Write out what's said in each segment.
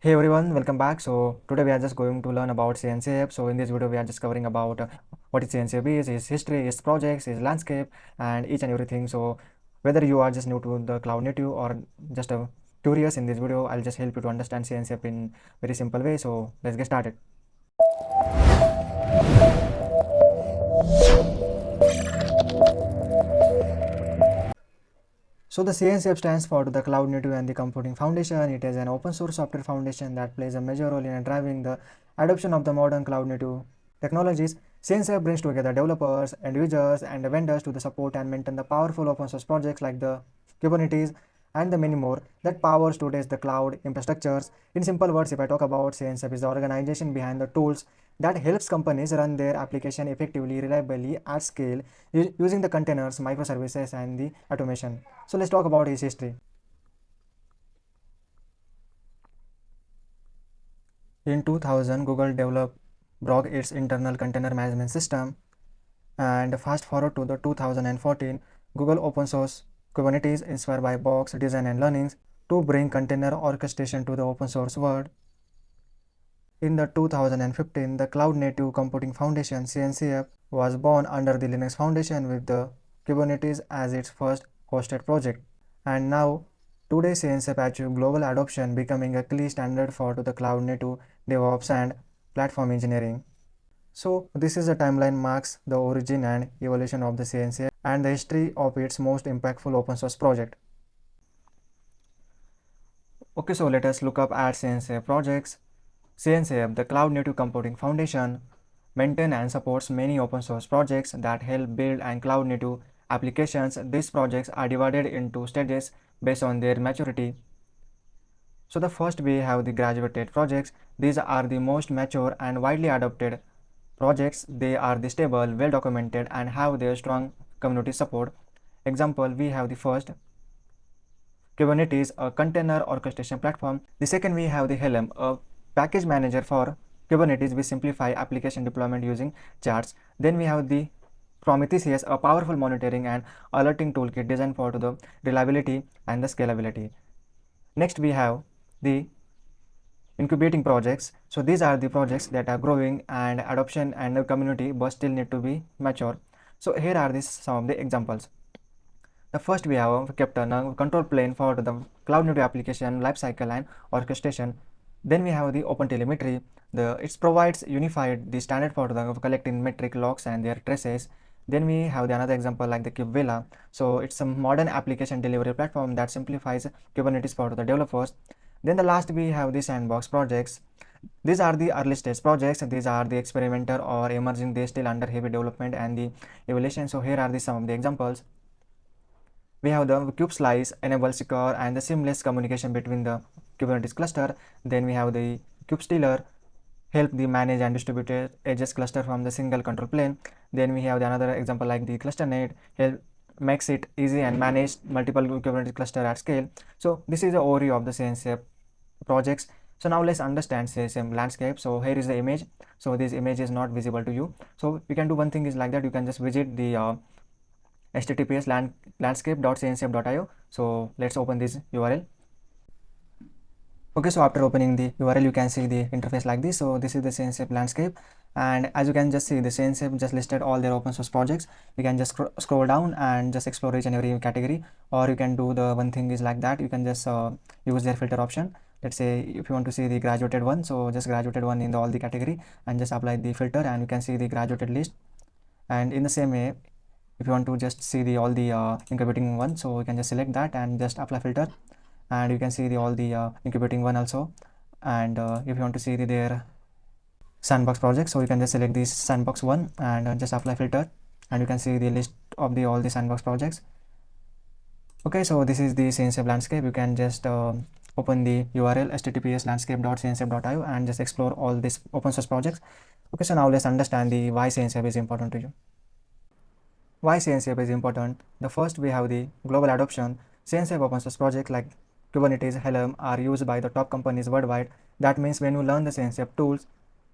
Hey everyone, welcome back. So today we are just going to learn about CNCF. So in this video we are just covering about what is CNCF is, its history, its projects, its landscape, and each and everything. So whether you are just new to the cloud native or just curious in this video, I'll just help you to understand CNCF in very simple way. So let's get started. So the CNCF stands for the Cloud Native and the Computing Foundation. It is an open source software foundation that plays a major role in driving the adoption of the modern cloud native technologies. CNCF brings together developers, end users, and vendors to the support and maintain the powerful open source projects like the Kubernetes and the many more that powers today's the cloud infrastructures. In simple words, if I talk about CNCF is the organization behind the tools that helps companies run their application effectively, reliably, at scale, using the containers, microservices, and the automation. So let's talk about his history. In 2000, Google developed Grok, its internal container management system, and fast forward to the 2014, Google open source Kubernetes inspired by Box design and learnings to bring container orchestration to the open source world. In the 2015, the Cloud Native Computing Foundation (CNCF) was born under the Linux Foundation with the Kubernetes as its first hosted project. And now, today CNCF achieved global adoption, becoming a key standard for the cloud native DevOps and platform engineering. So this is a timeline marks the origin and evolution of the CNCF and the history of its most impactful open source project. Okay, so let us look up at CNCF projects. CNCF, the Cloud Native Computing Foundation, maintains and supports many open source projects that help build and cloud native applications. These projects are divided into stages based on their maturity. So the first we have the graduated projects. These are the most mature and widely adopted projects. They are the stable, well documented, and have their strong community support. Example, we have the first Kubernetes, a container orchestration platform. The second we have the Helm, a package manager for Kubernetes. We simplify application deployment using charts. Then we have the Prometheus, a powerful monitoring and alerting toolkit designed for the reliability and the scalability. Next we have the incubating projects. So these are the projects that are growing and adoption and the community but still need to be mature. So here are some of the examples. The first we have Captain, a control plane for the cloud native application lifecycle and orchestration. Then we have the OpenTelemetry. It provides unified the standard for the collecting metric logs and their traces. Then we have the another example like the Kubevela. So it's a modern application delivery platform that simplifies Kubernetes for the developers. Then the last we have the sandbox projects. These are the early stage projects. These are the experimental or emerging. They still under heavy development and the evaluation. So here are some of the examples. We have the kubeslice enable secure and the seamless communication between the Kubernetes cluster. Then we have the kubestealer help the manage and distributed edges cluster from the single control plane. Then we have the another example like the clusternet help makes it easy and manage multiple Kubernetes cluster at scale. So this is the overview of the CNCF projects. So now let's understand CSM landscape. So here is the image. So this image is not visible to you. So you can do one thing is like that you can just visit the https landscape.cncf.io. So let's open this URL. Okay, so after opening the URL, you can see the interface like this. So this is the CNCF landscape, and as you can just see, the CNCF just listed all their open source projects. You can just scroll down and just explore each and every category, or you can do the one thing is like that. You can just use their filter option. Let's say if you want to see the graduated one, so just graduated one in all the category and just apply the filter, and you can see the graduated list. And in the same way, if you want to just see the all the incubating one, so you can just select that and just apply filter, and you can see the all the incubating one also. And if you want to see their sandbox project, so you can just select this sandbox one and just apply filter, and you can see the list of the all the sandbox projects. Okay, so this is the CNCF landscape. You can just open the URL https landscape.cncf.io and just explore all these open source projects. Okay, so now let's understand the why CNCF is important to you. Why CNCF is important? The first we have the global adoption. CNCF open source projects like Kubernetes, Helm are used by the top companies worldwide. That means when you learn the CNCF tools,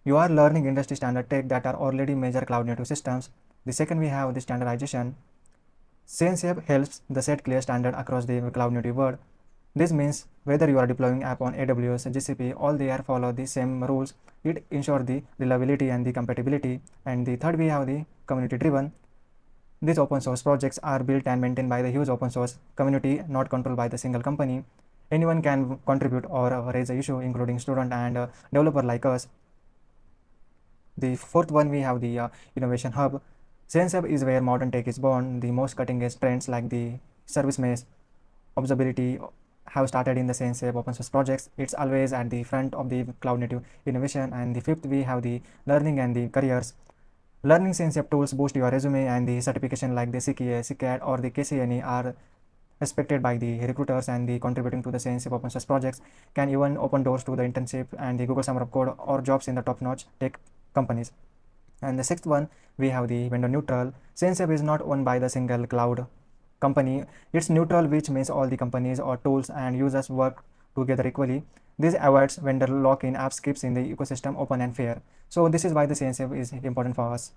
you are learning industry standard tech that are already major cloud native systems. The second we have the standardization. CNCF helps the set clear standard across the cloud native world. This means whether you are deploying app on AWS, GCP, all they are follow the same rules. It ensures the reliability and the compatibility. And the third, we have the community driven. These open source projects are built and maintained by the huge open source community, not controlled by the single company. Anyone can contribute or raise an issue, including student and developer like us. The fourth one, we have the innovation hub. Science Hub is where modern tech is born. The most cutting edge trends like the service mesh, observability have started in the Science Hub open source projects. It's always at the front of the cloud native innovation. And the fifth, we have the learning and the careers. Learning Science Hub tools boost your resume, and the certification like the CKA, CCAT, or the KCNE are respected by the recruiters, and the contributing to the Science Hub open source projects can even open doors to the internship and the Google Summer of Code or jobs in the top-notch tech companies. And the sixth one, we have the vendor neutral. Science Hub is not owned by the single cloud company. It's neutral, which means all the companies or tools and users work together equally. This avoids vendor lock-in, apps keeps in the ecosystem open and fair. So this is why the Science Hub is important for us.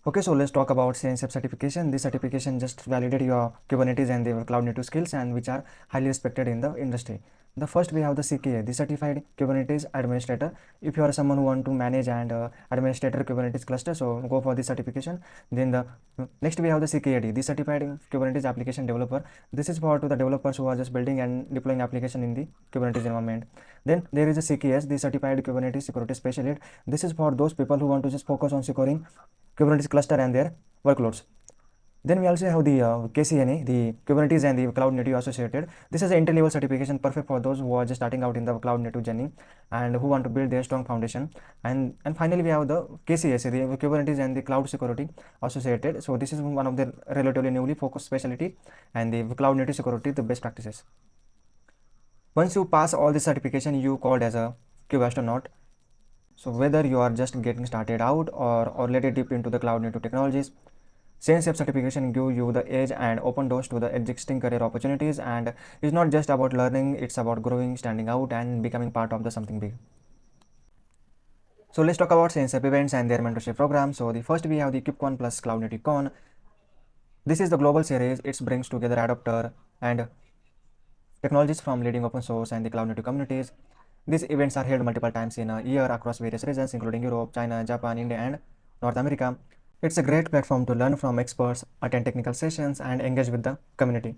Okay, so let's talk about Science Hub certification. This certification just validate your Kubernetes and the cloud native skills, and which are highly respected in the industry. The first, we have the CKA, the Certified Kubernetes Administrator. If you are someone who want to manage and administrator Kubernetes cluster, so go for this certification. Then the next, we have the CKAD, the Certified Kubernetes Application Developer. This is for to the developers who are just building and deploying application in the Kubernetes environment. Then there is a CKS, the Certified Kubernetes Security Specialist. This is for those people who want to just focus on securing Kubernetes cluster and their workloads. Then we also have the KCNA, the Kubernetes and the Cloud Native Associated. This is an entry-level certification perfect for those who are just starting out in the Cloud Native journey and who want to build their strong foundation. And finally, we have the KCSA, the Kubernetes and the Cloud Security Associated. So this is one of the relatively newly focused specialty, and the Cloud Native Security, the best practices. Once you pass all the certification, you called as a Cube astronaut. So whether you are just getting started out or already deep into the cloud native technologies, Science Hub certification give you the edge and open doors to the existing career opportunities. And it's not just about learning, it's about growing, standing out, and becoming part of the something big. So let's talk about Science Hub events and their mentorship program. So the first, we have the KubeCon plus Cloud Native Con. This is the global series. It brings together adopter and technologies from leading open source and the cloud native communities. These events are held multiple times in a year across various regions, including Europe, China, Japan, India, and North America. It's a great platform to learn from experts, attend technical sessions, and engage with the community.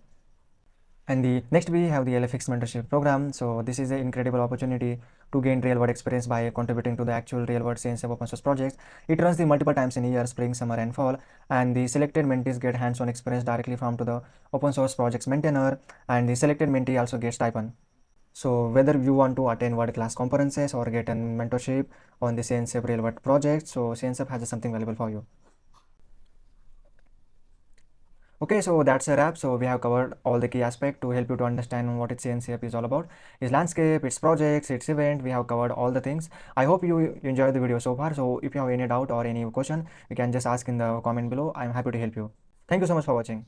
And the next, we have the LFX mentorship program. So this is an incredible opportunity to gain real world experience by contributing to the actual real world Science Hub open source projects. It runs the multiple times in a year, spring, summer, and fall. And the selected mentees get hands-on experience directly from to the open source project's maintainer, and the selected mentee also gets stipend. So whether you want to attend world-class conferences or get a mentorship on the Science Hub real world project, so Science Hub has something valuable for you. Okay, so that's a wrap. So we have covered all the key aspects to help you to understand what Science Hub is all about. Its landscape, its projects, its event. We have covered all the things. I hope you enjoyed the video so far. So if you have any doubt or any question, you can just ask in the comment below. I'm happy to help you. Thank you so much for watching.